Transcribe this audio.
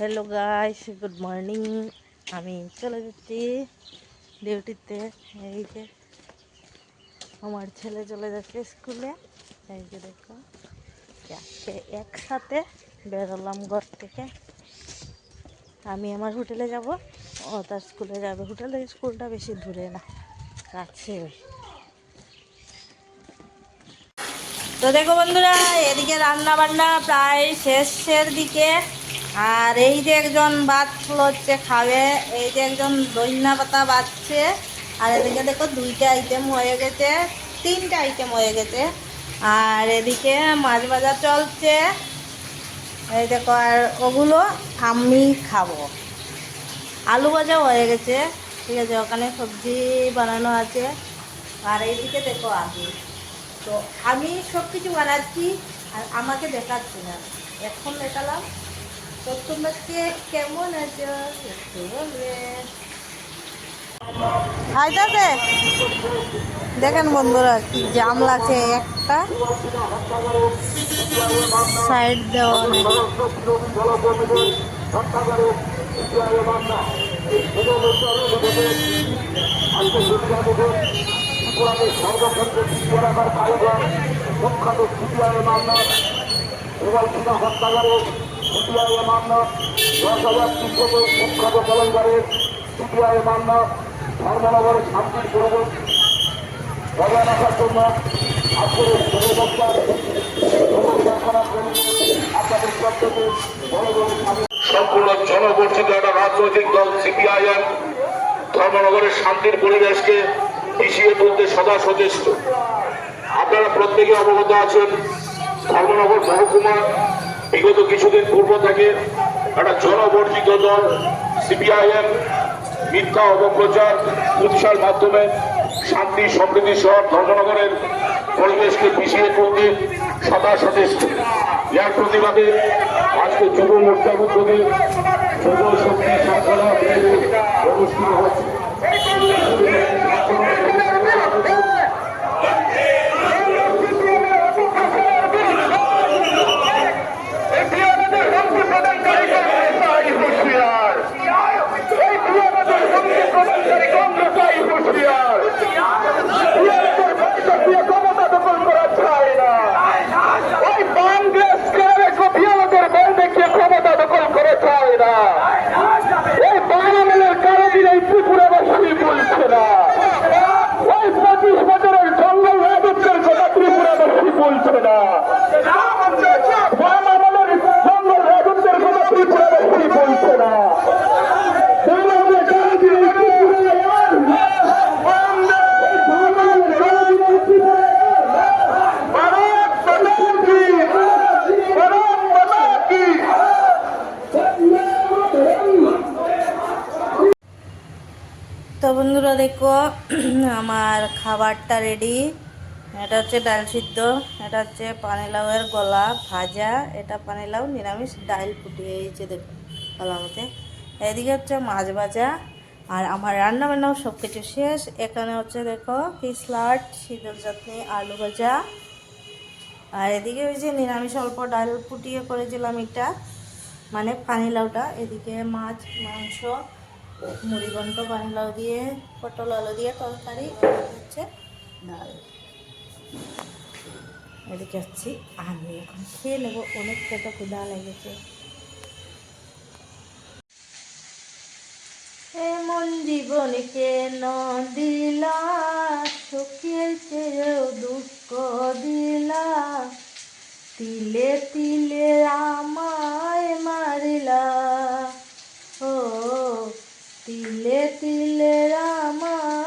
Hello guys, good morning. আমি চলে যাচ্ছি ডিউটিতে। এই যে আমার ছেলে চলে যাচ্ছে স্কুলে। এই যে দেখো, আজকে একসাথে বেরোলাম ঘর থেকে। আমি আমার হোটেলে যাব, ও তার স্কুলে যাবে। হোটেলের স্কুলটা বেশি দূরে না, কাছে। তো দেখো বন্ধুরা, এদিকে রান্না বান্না প্রায় শেষের দিকে। আর এই যে একজন ভাত হচ্ছে খাবে, এই যে একজন ধনিয়া পাতা বাচ্ছে। আর এদিকে দেখো দুইটা আইটেম হয়ে গেছে, তিনটা আইটেম হয়ে গেছে। আর এদিকে মাছ ভাজা চলছে, এই দেখো। আর ওগুলো আমি খাবো। আলু ভাজাও হয়ে গেছে, ঠিক আছে। ওখানে সবজি বানানো আছে। আর এইদিকে দেখো আমি, তো আমি সব কিছু বানাচ্ছি আর আমাকে দেখাচ্ছি না, এখন দেখালাম। তো তোমরা কে কেমন আছো একটু বলবে। আইতাছে দেখেন বন্ধুরা, কি জাম লাগছে, একটা সাইড দেওয়া নেই। ধর্মনগরের শান্তির পরিবেশ বজায় রাখার জন্য আজকের সম্পূর্ণ জনগঠিত একটা রাজনৈতিক দল সিপিআইএম ধর্মনগরের শান্তির পরিবেশকে পিছিয়ে তুলতে সদা সচেষ্ট। আপনারা প্রত্যেকে অবগত আছেন, ধর্মনগর মহকুমা বিগত কিছুদিন পূর্ব থেকে একটা জনবর্জিত দল সিপিআইএম মিথ্যা অপপ্রচার উৎসার মাধ্যমে শান্তি সমৃদ্ধি সহ ধর্মনগরের পরিবেশকে পিছিয়ে তুলতে সদা সচেষ্ট। এর প্রতিবাদে আজকে যুব মোর্চার উদ্যোগে যুব শক্তি সংগঠন অনুষ্ঠিত হচ্ছে। তো বন্ধুরা দেখো, আমার খাবারটা রেডি। এটা হচ্ছে ডাল সিদ্ধ, এটা হচ্ছে পানিলাউয়ের গলা ভাজা, এটা পানিলাউ নিরামিষ ডাল ফুটিয়ে দিয়েছে দেখো গলা মতে। এদিকে হচ্ছে মাছ ভাজা। আর আমার রান্না বান্নাও সব কিছু শেষ। এখানে হচ্ছে দেখো ফিসলাট, শীতল চাটনি, আলু ভাজা। আর এদিকে ওই যে নিরামিষ অল্প ডাল ফুটিয়ে করেছিলাম, এটা মানে পানিলাউটা। এদিকে মাছ, মাংস, মুড়িঘণ্ট পানিলাউ দিয়ে, পটল আলু দিয়ে তরকারি, হচ্ছে ডাল। এদিকে যাচ্ছি আমি, এখন খেয়ে নেবো, অনেক পেটে ক্ষুধা লেগেছে। এমন জীবন কেন দিলা, সুখের চেয়েও দুঃখ দিলা, তিলে তিলে আমায় মারিলা, ও তিলে তিলে আমার